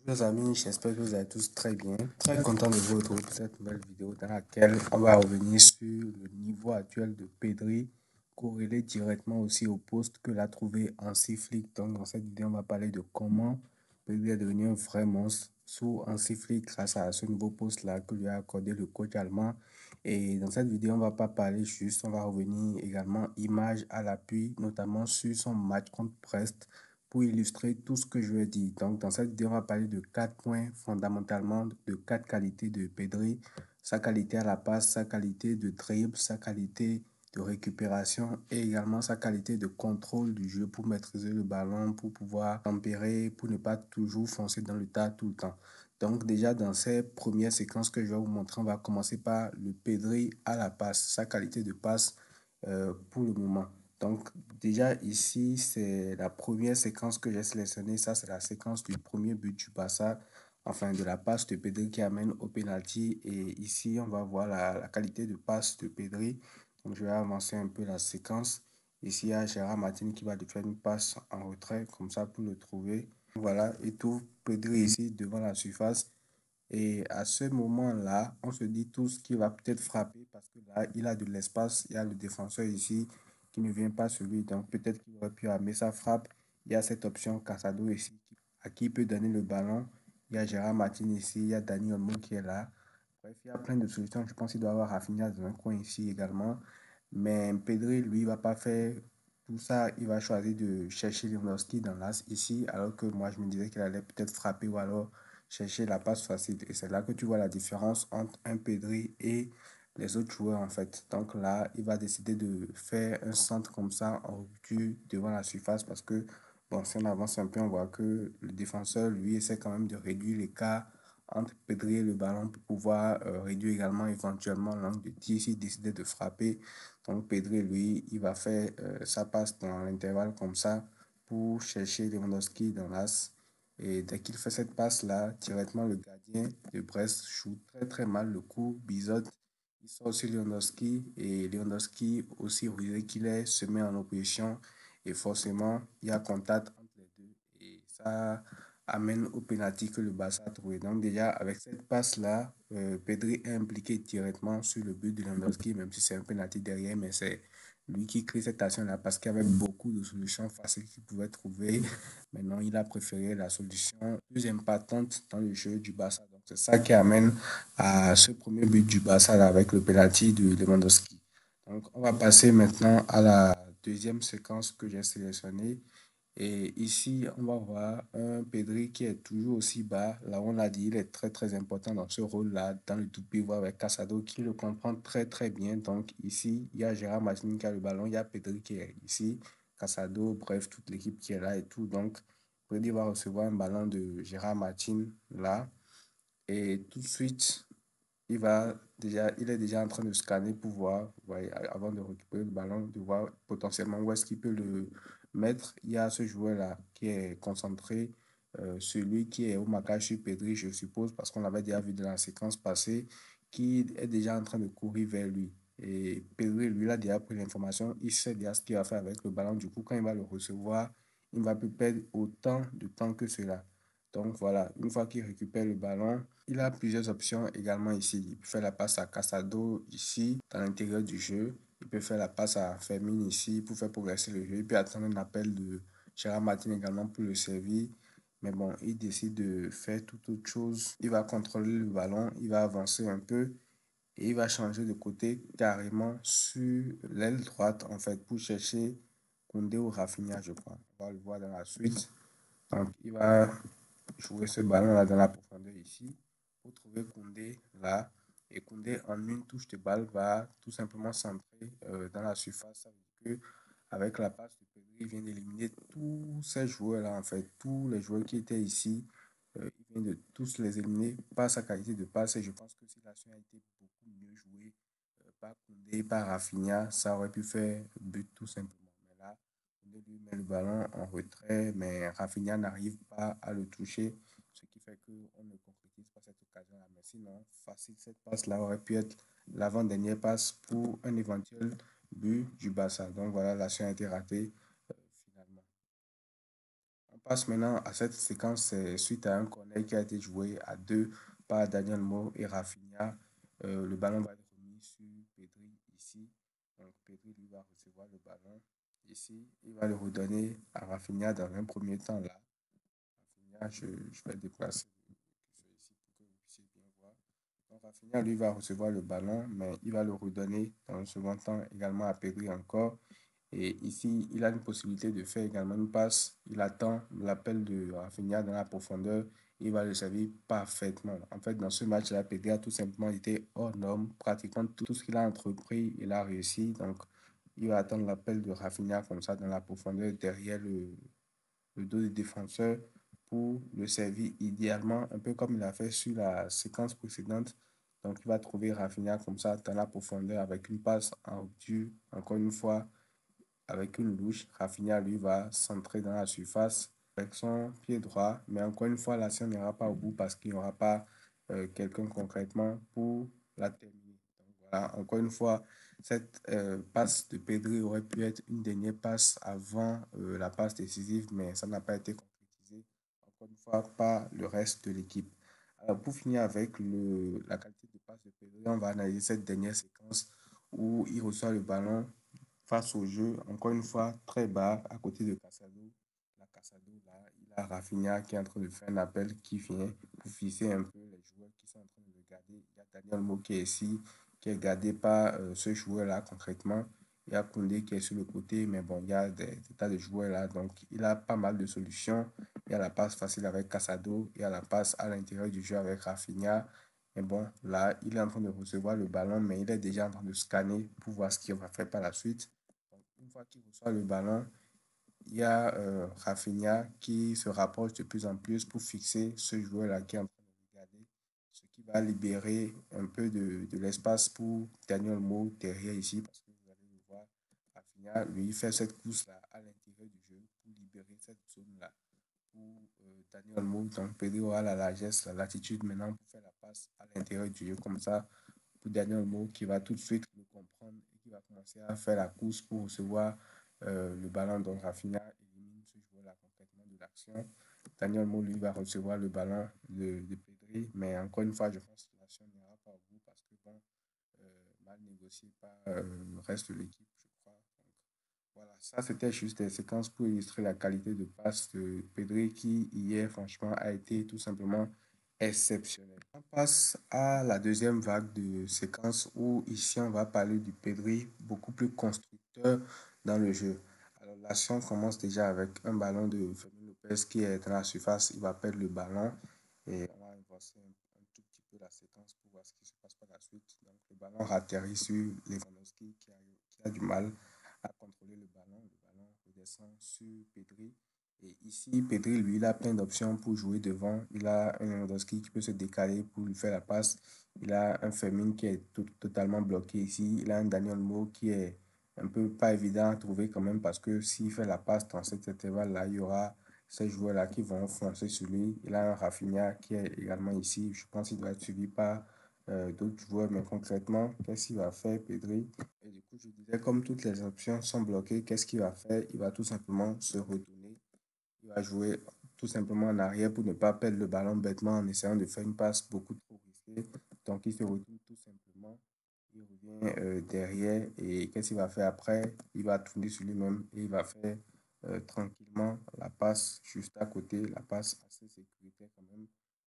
Mes amis, j'espère que vous allez tous très bien. Très content de vous retrouver pour cette nouvelle vidéo dans laquelle on va revenir sur le niveau actuel de Pedri, corrélé directement aussi au poste que l'a trouvé Hansi Flick. Donc dans cette vidéo, on va parler de comment Pedri est devenu un vrai monstre sous Hansi Flick grâce à ce nouveau poste-là que lui a accordé le coach allemand. Et dans cette vidéo, on ne va pas parler juste, on va revenir également image à l'appui, notamment sur son match contre Brest pour illustrer tout ce que je vais dire. Donc, dans cette vidéo, on va parler de 4 points fondamentalement, de 4 qualités de Pedri. Sa qualité à la passe, sa qualité de dribble, sa qualité de récupération et également sa qualité de contrôle du jeu pour maîtriser le ballon, pour pouvoir tempérer, pour ne pas toujours foncer dans le tas tout le temps. Donc déjà dans ces premières séquences que je vais vous montrer, on va commencer par le Pedri à la passe, sa qualité de passe pour le moment. Donc déjà ici, c'est la première séquence que j'ai sélectionnée. Ça, c'est la séquence du premier but du Barça, enfin de la passe de Pedri qui amène au penalty. Et ici, on va voir la qualité de passe de Pedri. Donc je vais avancer un peu la séquence. Ici, il y a Gérard Martin qui va lui faire une passe en retrait, comme ça pour le trouver. Voilà, et tout Pedri ici devant la surface. Et à ce moment-là, on se dit tous qu'il va peut-être frapper parce que là, il a de l'espace. Il y a le défenseur ici qui ne vient pas sur lui. Donc peut-être qu'il aurait pu amener sa frappe. Il y a cette option Casado ici à qui il peut donner le ballon. Il y a Gérard Martin ici. Il y a Dani Olmo qui est là. Bref, il y a plein de solutions. Je pense qu'il doit y avoir Rafinha dans un coin ici également. Mais Pedri, lui, il ne va pas faire tout ça. Il va choisir de chercher Lewandowski dans l'as ici. Alors que moi, je me disais qu'il allait peut-être frapper ou alors chercher la passe facile. Et c'est là que tu vois la différence entre un Pedri et les autres joueurs en fait. Donc là, il va décider de faire un centre comme ça en rupture devant la surface parce que, bon, si on avance un peu, on voit que le défenseur, lui, essaie quand même de réduire l'écart entre Pedri et le ballon pour pouvoir réduire également éventuellement l'angle de tir s'il décidait de frapper. Donc Pedri, lui, il va faire sa passe dans l'intervalle comme ça pour chercher Lewandowski dans l'axe. Et dès qu'il fait cette passe-là, directement le gardien de Brest joue très très mal le coup. Bizot, il sort sur Lewandowski et Lewandowski, aussi rusé qu'il est, se met en opposition et forcément, il y a contact entre les deux et ça amène au pénalty que le Barça a trouvé. Donc déjà, avec cette passe-là, Pedri est impliqué directement sur le but de Lewandowski, même si c'est un pénalty derrière, mais c'est lui qui crée cette action-là parce qu'il y avait beaucoup de solutions faciles qu'il pouvait trouver. Maintenant, il a préféré la solution plus impactante dans le jeu du Barça. Donc, c'est ça qui amène à ce premier but du Barça là, avec le penalty de Lewandowski. Donc, on va passer maintenant à la deuxième séquence que j'ai sélectionnée. Et ici, on va voir un Pedri qui est toujours aussi bas. Là, on l'a dit, il est très très important dans ce rôle-là, dans le tout pivot avec Casado qui le comprend très très bien. Donc ici, il y a Gérard Martin qui a le ballon, il y a Pedri qui est ici, Casado, bref, toute l'équipe qui est là et tout. Donc, Pedri va recevoir un ballon de Gérard Martin là. Et tout de suite, il est déjà en train de scanner pour voir, ouais, avant de récupérer le ballon, de voir potentiellement où est-ce qu'il peut le mettre. Il y a ce joueur-là qui est concentré, celui qui est au marquage sur Pedri, je suppose, parce qu'on l'avait déjà vu dans la séquence passée, qui est déjà en train de courir vers lui. Et Pedri, lui, il a déjà pris l'information, il sait déjà ce qu'il va faire avec le ballon. Du coup, quand il va le recevoir, il ne va plus perdre autant de temps que cela. Donc voilà, une fois qu'il récupère le ballon, il a plusieurs options également ici. Il peut faire la passe à Casado ici, dans l'intérieur du jeu. Il peut faire la passe à Fermin ici pour faire progresser le jeu. Il peut attendre un appel de Gérard Martin également pour le servir. Mais bon, il décide de faire toute autre chose. Il va contrôler le ballon, il va avancer un peu et il va changer de côté carrément sur l'aile droite en fait pour chercher Koundé ou Rafinha, je crois. On va le voir dans la suite. Donc, il va jouer ce ballon-là dans la profondeur ici pour trouver Koundé là. Et Koundé, en une touche de balle, va tout simplement centrer dans la surface. Ça veut dire que avec la passe de Pedri, il vient d'éliminer tous ces joueurs-là, en fait, tous les joueurs qui étaient ici. Il vient de tous les éliminer par sa qualité de passe. Et je pense que si l'action a été beaucoup mieux jouée par Koundé, par Rafinha, ça aurait pu faire but tout simplement. Mais là, Koundé lui met le ballon en retrait, mais Rafinha n'arrive pas à le toucher, ce qui fait qu'on ne concrétise pas cette occasion-là. Mais sinon, facile, cette passe-là aurait pu être l'avant-dernière passe pour un éventuel but du Barça. Donc voilà, l'action a été ratée finalement. passe maintenant à cette séquence, c'est suite à un corner qui a été joué à deux par Daniel Mo et Rafinha. Le ballon va être remis sur Pedri ici. Donc Pedri lui va recevoir le ballon ici. Il va le redonner à Rafinha dans un premier temps là. Rafinha, je vais déplacer le curseur ici pour que vous puissiez bien voir. Donc Rafinha lui va recevoir le ballon, mais il va le redonner dans un second temps également à Pedri encore. Et ici, il a une possibilité de faire également une passe. Il attend l'appel de Rafinha dans la profondeur. Il va le servir parfaitement. En fait, dans ce match-là, Pedri a tout simplement été hors norme. Pratiquement tout ce qu'il a entrepris, il a réussi. Donc, il va attendre l'appel de Rafinha comme ça dans la profondeur derrière le dos du défenseur pour le servir idéalement, un peu comme il a fait sur la séquence précédente. Donc, il va trouver Rafinha comme ça dans la profondeur avec une passe en rupture. Encore une fois, avec une louche, Rafinha lui va centrer dans la surface avec son pied droit. Mais encore une fois, l'action n'ira pas au bout parce qu'il n'y aura pas quelqu'un concrètement pour la terminer. Donc voilà, encore une fois, cette passe de Pedri aurait pu être une dernière passe avant la passe décisive, mais ça n'a pas été concrétisé, encore une fois, par le reste de l'équipe. Alors, pour finir avec la qualité de passe de Pedri, on va analyser cette dernière séquence où il reçoit le ballon face au jeu, encore une fois, très bas, à côté de Casado. La Casado, là, il a Rafinha qui est en train de faire un appel qui vient pour fixer un peu les joueurs qui sont en train de le garder. Il y a Daniel Mo qui est ici, qui est gardé par ce joueur-là concrètement. Il y a Koundé qui est sur le côté, mais bon, il y a des tas de joueurs là, donc il a pas mal de solutions. Il y a la passe facile avec Casado, il y a la passe à l'intérieur du jeu avec Rafinha. Mais bon, là, il est en train de recevoir le ballon, mais il est déjà en train de scanner pour voir ce qu'il va faire par la suite. Donc, une fois qu'il reçoit le ballon, il y a Rafinha qui se rapproche de plus en plus pour fixer ce joueur-là qui est en train de regarder, ce qui va libérer un peu de l'espace pour Daniel Mo derrière ici, parce que vous allez le voir, Rafinha, lui, fait cette course-là à l'intérieur du jeu pour libérer cette zone-là pour Daniel Mo. Donc, Pedro aura la largesse, la latitude maintenant pour faire la passe à l'intérieur du jeu, comme ça, pour Daniel Mo qui va tout de suite le comprendre et qui va commencer à faire la course pour recevoir le ballon. Donc Rafinha élimine ce joueur-là complètement de l'action. Daniel Mo lui va recevoir le ballon de Pedri, mais encore une fois, je pense que l'action n'ira pas au bout parce que bon, mal négocié par le reste de l'équipe, je crois. Donc, voilà, ça c'était juste des séquences pour illustrer la qualité de passe de Pedri qui hier franchement a été tout simplement exceptionnel. On passe à la deuxième vague de séquences où ici on va parler du Pedri beaucoup plus constructeur dans le jeu. Alors l'action commence déjà avec un ballon de Fermin Lopez qui est dans la surface, il va perdre le ballon et on va inverser un tout petit peu la séquence pour voir ce qui se passe par la suite. Donc le ballon atterrit sur Lewandowski qui a du mal à contrôler le ballon redescend sur Pedri. Et ici, Pedri, lui, il a plein d'options pour jouer devant. Il a un Lewandowski qui peut se décaler pour lui faire la passe. Il a un Fermin qui est totalement bloqué ici. Il a un Daniel Mo qui est un peu pas évident à trouver quand même parce que s'il fait la passe dans cet intervalle-là, il y aura ces joueurs-là qui vont foncer sur lui. Il a un Rafinha qui est également ici. Je pense qu'il doit être suivi par d'autres joueurs, mais concrètement, qu'est-ce qu'il va faire, Pedri? Et du coup, je disais, comme toutes les options sont bloquées, qu'est-ce qu'il va faire? Il va tout simplement se retourner. Il va jouer tout simplement en arrière pour ne pas perdre le ballon bêtement en essayant de faire une passe beaucoup trop risquée. Donc, il se retourne tout simplement. Il revient derrière et qu'est-ce qu'il va faire après? Il va tourner sur lui-même et il va faire tranquillement la passe juste à côté, la passe assez sécuritaire quand même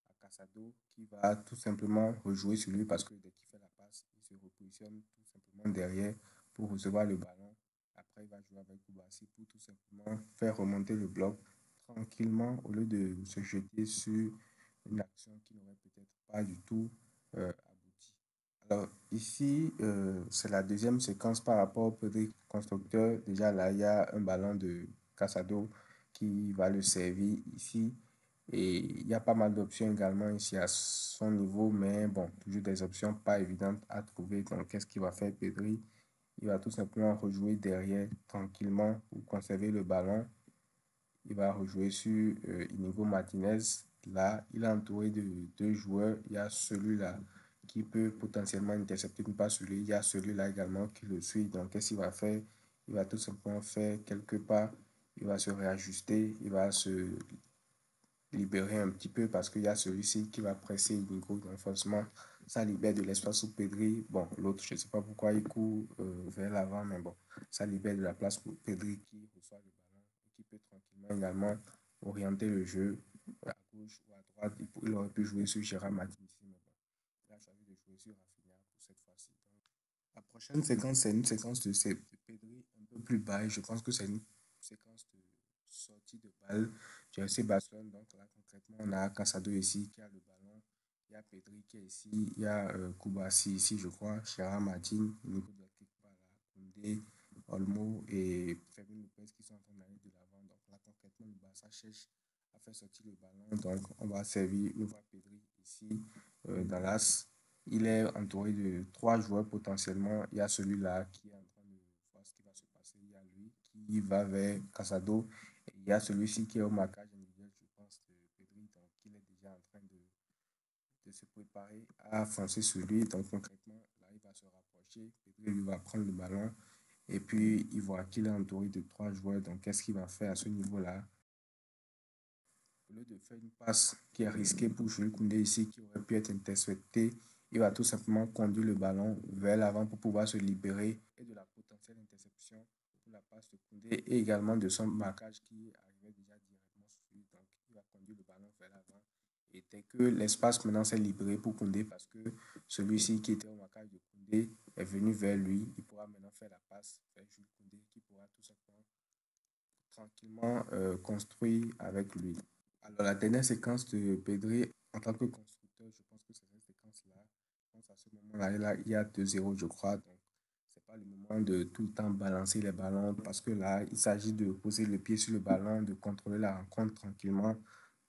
à Casado qui va tout simplement rejouer sur lui parce que dès qu'il fait la passe, il se repositionne tout simplement derrière pour recevoir le ballon. Après, il va jouer avec Koubassi pour tout simplement faire remonter le bloc tranquillement au lieu de se jeter sur une action qui n'aurait peut-être pas du tout abouti. Alors ici, c'est la deuxième séquence par rapport au petit constructeur. Déjà là, il y a un ballon de Casado qui va le servir ici. Et il y a pas mal d'options également ici à son niveau, mais bon, toujours des options pas évidentes à trouver. Donc, qu'est-ce qu'il va faire, Pedri? Il va tout simplement rejouer derrière tranquillement pour conserver le ballon. Il va rejouer sur Inigo Martinez. Là, il est entouré de deux joueurs. Il y a celui-là qui peut potentiellement intercepter une passe sur lui. Il y a celui-là également qui le suit. Donc, qu'est-ce qu'il va faire? Il va tout simplement faire quelques pas il va se réajuster, il va se libérer un petit peu parce qu'il y a celui-ci qui va presser Inigo. Donc forcément, ça libère de l'espace pour Pedri. Bon, l'autre, je ne sais pas pourquoi il court vers l'avant, mais bon, ça libère de la place pour Pedri qui reçoit le ballon et qui peut tranquillement également orienter le jeu à gauche ou à droite. Il aurait pu jouer sur Gérard Martin ici, mais bon, il a choisi de jouer sur Rafinha pour cette fois-ci. Donc, la prochaine séquence, c'est une séquence de Pedri un peu plus bas. Et je pense que c'est une séquence de sortie de balle. Chelsea Barcelone, donc là concrètement, on a Casado ici qui a le ballon. Il y a Pedri qui est ici. Il y a Koubassi ici, je crois. Gérard Martin, Nico Delkipa là, Koundé, Olmo et Fermin Lopez qui sont en train d'aller de l'avant. Donc là concrètement, le Barça cherche à faire sortir le ballon. Donc on va servir, on voit Pedri ici dans l'as. Il est entouré de trois joueurs potentiellement. Il y a celui-là qui est en train de voir ce qui va se passer. Il y a lui qui va vers Casado. Et il y a celui-ci qui est au marquage individuel, je pense, de Pedri. Donc il est déjà en train de se préparer à foncer sur lui. Donc concrètement, là, il va se rapprocher. Pedri lui va prendre le ballon. Et puis, il voit qu'il est entouré de trois joueurs. Donc, qu'est-ce qu'il va faire à ce niveau-là? Au lieu de faire une passe qui est risquée pour Jules Koundé ici, qui aurait pu être interceptée, il va tout simplement conduire le ballon vers l'avant pour pouvoir se libérer et de la potentielle interception pour la passe de Koundé et également de son marquage qui arrivait déjà directement sur lui. Donc, il va conduire le ballon vers l'avant. Et dès que l'espace maintenant s'est libéré pour Koundé, parce que celui-ci qui était au marquage de Koundé est venu vers lui, il pourra maintenant faire la passe vers Jules Koundé qui pourra tout simplement tranquillement construire avec lui. Alors, la dernière séquence de Pedri en tant que constructeur, je pense que c'est cette séquence-là. Je pense à ce moment-là, il y a 2-0, je crois. Donc, c'est pas le moment de tout le temps balancer les ballons parce que là, il s'agit de poser le pied sur le ballon, de contrôler la rencontre tranquillement.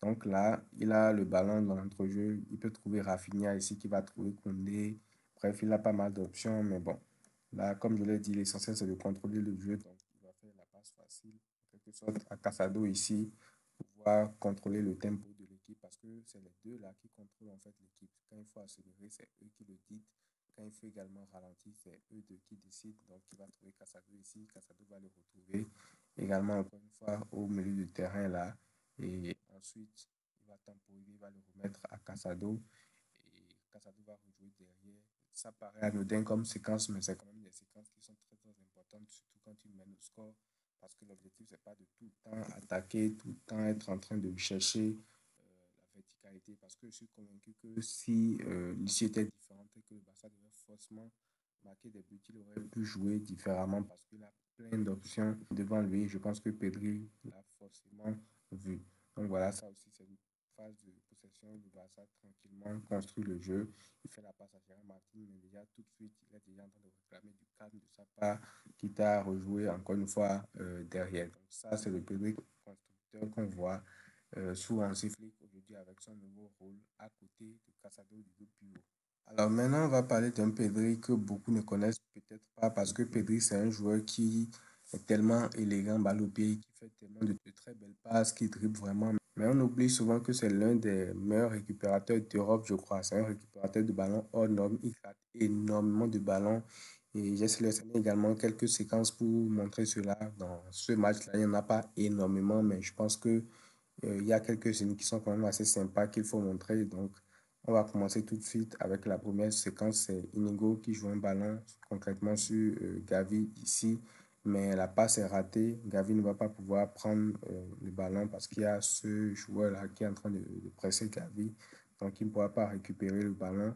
Donc là, il a le ballon dans l'entrejeu. Il peut trouver Rafinha ici qui va trouver Koundé. Bref, il a pas mal d'options, mais bon. Là, comme je l'ai dit, l'essentiel c'est de contrôler le jeu. Donc, il va faire la passe facile, en quelque sorte, à Casado ici pouvoir contrôler le tempo de l'équipe parce que c'est les deux là qui contrôlent en fait l'équipe. Quand il faut accélérer, c'est eux qui le disent. Quand il faut également ralentir, c'est eux deux qui décident. Donc, il va trouver Casado ici. Casado va le retrouver également, encore une fois, au milieu du terrain là. Et ensuite, il va temporiser, il va le remettre à Casado. Et Casado va rejouer derrière. Ça paraît anodin comme séquence, mais c'est quand même des séquences qui sont très très importantes, surtout quand tu mènes au score. Parce que l'objectif, c'est pas de tout le temps attaquer, tout le temps être en train de chercher la verticalité. Parce que je suis convaincu que si l'issue était différente et que le Barça devait forcément marquer des buts, il aurait pu jouer différemment parce qu'il a plein d'options devant lui. Je pense que Pedri l'a forcément vu. Donc voilà, ça aussi, c'est une phase de possession. Le Barça tranquillement construit le jeu. Il fait la passe à Gérard Martin, mais déjà tout de suite, il est déjà en train de réclamer du calme de sa part, quitte à rejouer encore une fois derrière. Donc ça, c'est le Pedri constructeur qu'on voit sous Hansi Flick aujourd'hui avec son nouveau rôle à côté de Casado du Pio. Alors maintenant, on va parler d'un Pedri que beaucoup ne connaissent peut-être pas parce que Pedri, c'est un joueur qui est tellement élégant balle au pied, qui fait tellement de très belles passes, qui dribble vraiment. Mais on oublie souvent que c'est l'un des meilleurs récupérateurs d'Europe, je crois. C'est un récupérateur de ballons hors norme. Il rate énormément de ballons. Et j'ai sélectionné également quelques séquences pour montrer cela. Dans ce match-là, il n'y en a pas énormément, mais je pense que il y a quelques-unes qui sont quand même assez sympas qu'il faut montrer. Donc, on va commencer tout de suite avec la première séquence. C'est Inigo qui joue un ballon concrètement sur Gavi ici. Mais la passe est ratée. Gavi ne va pas pouvoir prendre le ballon parce qu'il y a ce joueur-là qui est en train de presser Gavi. Donc, il ne pourra pas récupérer le ballon.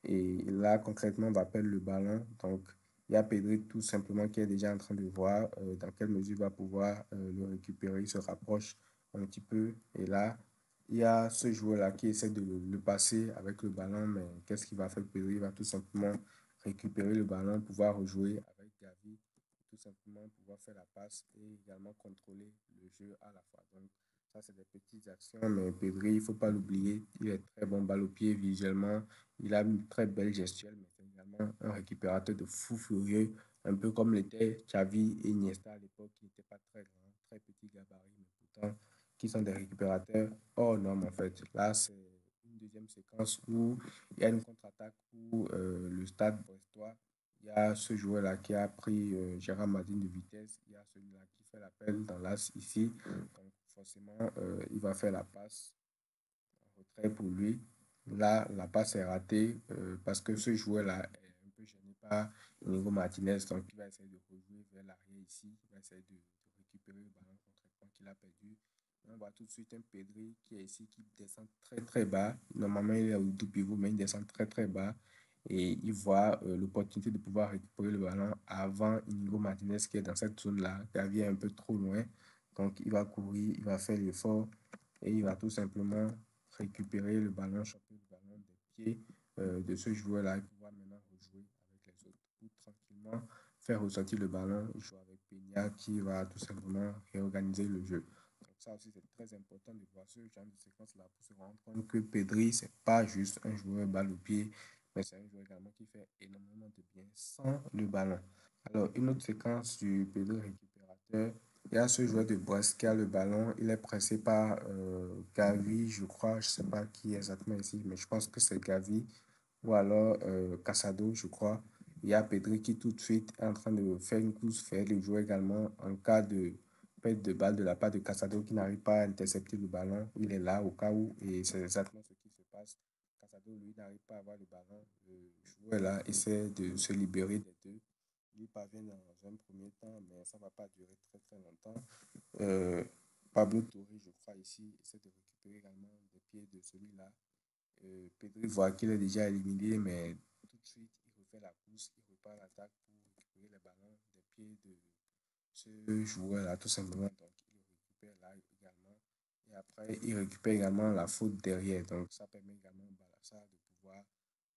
Et là, concrètement, on va perdre le ballon. Donc, il y a Pedri tout simplement qui est déjà en train de voir dans quelle mesure il va pouvoir le récupérer. Il se rapproche un petit peu. Et là, il y a ce joueur-là qui essaie de le passer avec le ballon. Mais qu'est-ce qu'il va faire, Pedri? Il va tout simplement récupérer le ballon, pouvoir rejouer avec Gavi, tout simplement pouvoir faire la passe et également contrôler le jeu à la fois. Donc, ça, c'est des petites actions, mais Pedri, il ne faut pas l'oublier. Il est très bon balle au pied visuellement. Il a une très belle gestuelle, mais c'est également un récupérateur de fou furieux, un peu comme l'était Xavi et Iniesta à l'époque, qui n'étaient pas très grands, très petits gabarits, mais pourtant qui sont des récupérateurs hors normes en fait. Là, c'est une deuxième séquence où il y a une contre-attaque où le stade brestois, il y a ce joueur-là qui a pris Gérard Martin de vitesse. Il y a celui-là qui fait l'appel dans l'as ici. Donc, forcément, il va faire la passe en retrait pour lui. Là, la passe est ratée parce que ce joueur-là est un peu gêné par Inigo Martinez. Donc, il va essayer de rejouer vers l'arrière ici. Il va essayer de récupérer le ballon contre qu'il a perdu. On voit tout de suite un Pedri qui est ici, qui descend très très bas. Normalement, il est au tout pivot, mais il descend très très bas. Et il voit l'opportunité de pouvoir récupérer le ballon avant Inigo Martinez qui est dans cette zone-là. Gavi est un peu trop loin. Donc, il va courir, il va faire l'effort et il va tout simplement récupérer le ballon, choper le ballon des pieds de ce joueur-là et pouvoir maintenant rejouer avec les autres pour tranquillement faire ressortir le ballon, jouer avec Peña qui va tout simplement réorganiser le jeu. Donc ça aussi, c'est très important de voir ce genre de séquence-là pour se rendre compte que Pedri, c'est pas juste un joueur balle au pied, mais c'est un joueur également qui fait énormément de bien sans le ballon. Alors, une autre séquence du Pedri récupérateur, il y a ce joueur de Brest qui a le ballon, il est pressé par Gavi, je crois, je ne sais pas qui exactement ici, mais je pense que c'est Gavi ou alors Casado, je crois. Il y a Pedri qui tout de suite est en train de faire une course, faire le joueur également en cas de perte de balle de la part de Casado qui n'arrive pas à intercepter le ballon. Il est là au cas où et c'est exactement ce qui se passe. Casado, lui, n'arrive pas à avoir le ballon. Le joueur là essaie de se libérer des deux. Il parvient dans un premier temps, mais ça ne va pas durer très très longtemps. Euh, Pablo Torre, je crois, ici, essaie de récupérer également des pieds de celui-là. Pedri voit qu'il est déjà éliminé, mais tout de suite, il refait la course, il repart à l'attaque pour récupérer les ballons des pieds de ce joueur-là, tout simplement. Donc, il le récupère là également. Et après, il récupère également la faute derrière. Donc, ça permet également au Barça de pouvoir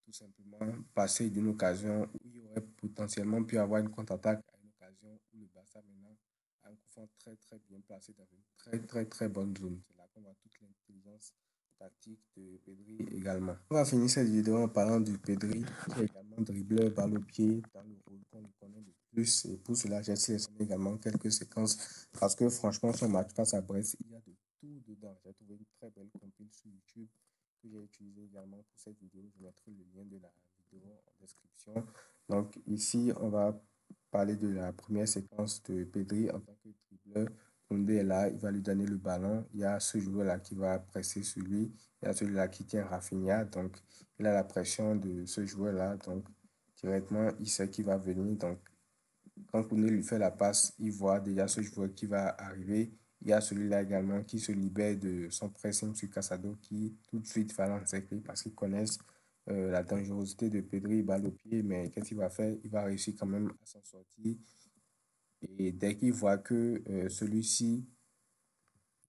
tout simplement passer d'une occasion où il aurait potentiellement pu avoir une contre-attaque à une occasion où le Barça maintenant a un coup franc très très bien placé dans une très très très bonne zone. C'est là qu'on voit toute l'intelligence tactique de Pedri également. On va finir cette vidéo en parlant du Pedri qui est également dribbleur balle au pied dans le rôle qu'on le connaît le plus. Et pour cela, j'ai sélectionné également quelques séquences parce que franchement, son match face à Brest, il y a de tout dedans. J'ai trouvé une très belle compile sur YouTube que j'ai utilisé également pour cette vidéo. Je mettrai le lien de la vidéo en description. Donc ici, on va parler de la première séquence de Pedri en tant que dribbleur. Koundé est là, il va lui donner le ballon. Il y a ce joueur-là qui va presser sur lui. Il y a celui-là qui tient Rafinha. Donc, il a la pression de ce joueur-là. Donc, directement, il sait qu'il va venir. Donc, quand Koundé lui fait la passe, il voit déjà ce joueur qui va arriver. Il y a celui-là également qui se libère de son pressing sur Casado qui tout de suite va l'encercler parce qu'ils connaissent la dangerosité de Pedri, balle au pied. Mais qu'est-ce qu'il va faire? Il va réussir quand même à s'en sortir. Et dès qu'il voit que celui-ci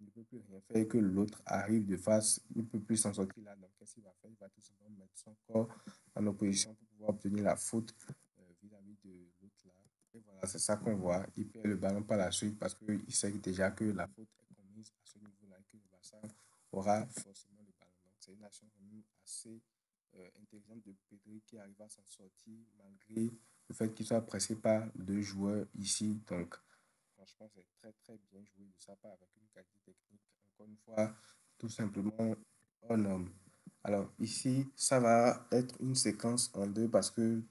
il ne peut plus rien faire et que l'autre arrive de face, il ne peut plus s'en sortir là. Donc, qu'est-ce qu'il va faire? Il va tout simplement mettre son corps en opposition pour pouvoir obtenir la faute vis-à-vis de l'autre là. Et voilà, c'est ça qu'on voit. Il perd le ballon par la suite parce qu'il sait déjà que la faute est commise à ce niveau-là et que le Barça aura forcément le ballon. Donc, c'est une action vraiment assez intelligente de Pedri qui arrive à s'en sortir malgré le fait qu'il soit pressé par deux joueurs ici. Donc, franchement, c'est très très bien joué de sa part avec une qualité technique. Encore une fois, tout simplement un homme. Alors ici, ça va être une séquence en deux parce que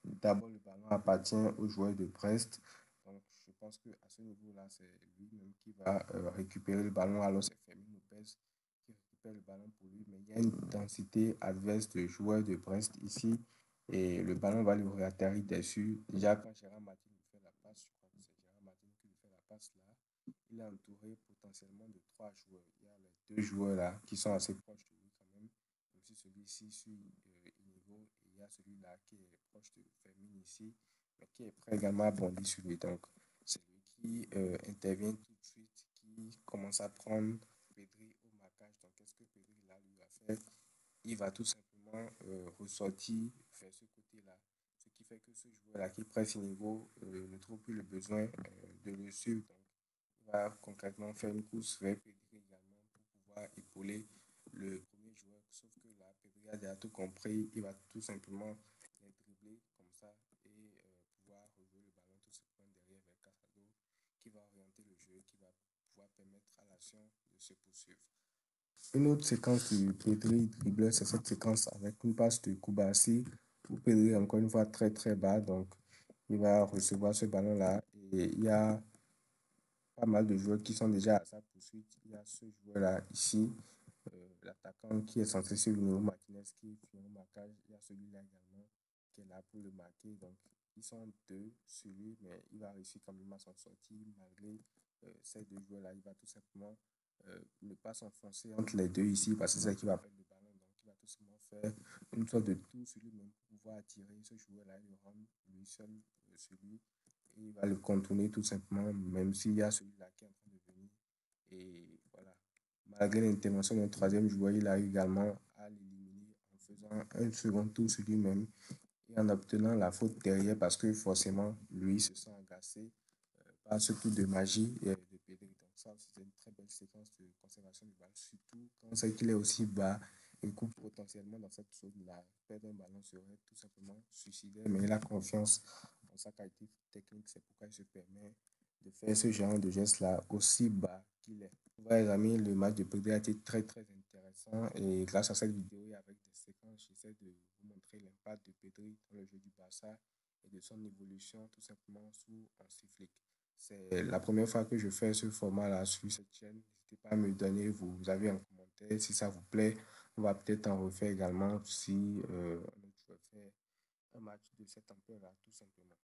d'abord le ballon appartient au joueur de Brest. Donc je pense qu'à ce niveau-là, c'est lui-même qui va récupérer le ballon. Alors c'est Fermin Lopez qui récupère le ballon pour lui. Mais il y a une densité adverse de joueurs de Brest ici. Et le ballon va lui réatterrir dessus. Déjà, quand Gérard Martin lui fait la passe, je crois que c'est Gérard Martin qui lui fait la passe là, il est entouré potentiellement de trois joueurs. Il y a les deux joueurs là qui sont assez proches de lui quand même. Même si celui-ci suit Inigo et il y a celui-là qui est proche de Fermin ici, mais qui est prêt également à bondir sur lui. Donc, c'est lui qui intervient tout de suite, qui commence à prendre Pedri au marquage. Donc, qu'est-ce que Pedri là lui a fait? Il va tout simplement ressortir vers ce côté-là. Ce qui fait que ce joueur-là qui presse Inigo ne trouve plus le besoin de le suivre. Donc, il va concrètement faire une course vers Pedri également pour pouvoir épauler le premier joueur. Sauf que là, Pedri a déjà tout compris. Il va tout simplement les dribbler comme ça et pouvoir rejouer le ballon tout simplement derrière vers Casado qui va orienter le jeu, qui va pouvoir permettre à l'action de se poursuivre. Une autre séquence du Pedri dribbleur, c'est cette séquence avec une passe de Koubassi pour Pedri encore une fois très très bas. Donc, il va recevoir ce ballon-là. Et il y a pas mal de joueurs qui sont déjà à sa poursuite. Il y a ce joueur-là ici, l'attaquant qui est censé suivre Nuno Martinez qui finit au marquage. Il y a celui-là également qui est là pour le marquer. Donc, ils sont deux sur lui, mais il va réussir quand même à s'en sortir malgré ces deux joueurs-là. Il va tout simplement ne pas s'enfoncer entre les deux ici parce que c'est ça qui va perdre le ballon. Donc, il va tout simplement faire une sorte de tour sur lui-même pour pouvoir attirer ce joueur-là et le rendre lui seul sur lui. Et il va le contourner tout simplement, même s'il y a celui-là qui est en train de venir. Et voilà. Malgré l'intervention d'un troisième joueur, il a eu également à l'éliminer en faisant un second tour sur lui-même et en obtenant la faute derrière parce que forcément, lui se sent agacé par ce coup de magie et de Pedri. Donc ça, c'est une très belle séquence de conservation du ballon, surtout quand on sait qu'il est aussi bas et que potentiellement dans cette zone-là, perdre un ballon serait tout simplement suicidaire, mais il a confiance en sa qualité technique, c'est pourquoi il se permet de faire ce genre de geste-là aussi bas qu'il est. Ouais, les amis, le match de Pedri a été très très intéressant et grâce à cette vidéo et avec des séquences, j'essaie de vous montrer l'impact de Pedri dans le jeu du Barça et de son évolution tout simplement sous Hansi. C'est la première fois que je fais ce format-là sur cette chaîne. N'hésitez pas à me donner vos avis en commentaire si ça vous plaît. On va peut-être en refaire également si on refait un match de cette ampleur-là, tout simplement.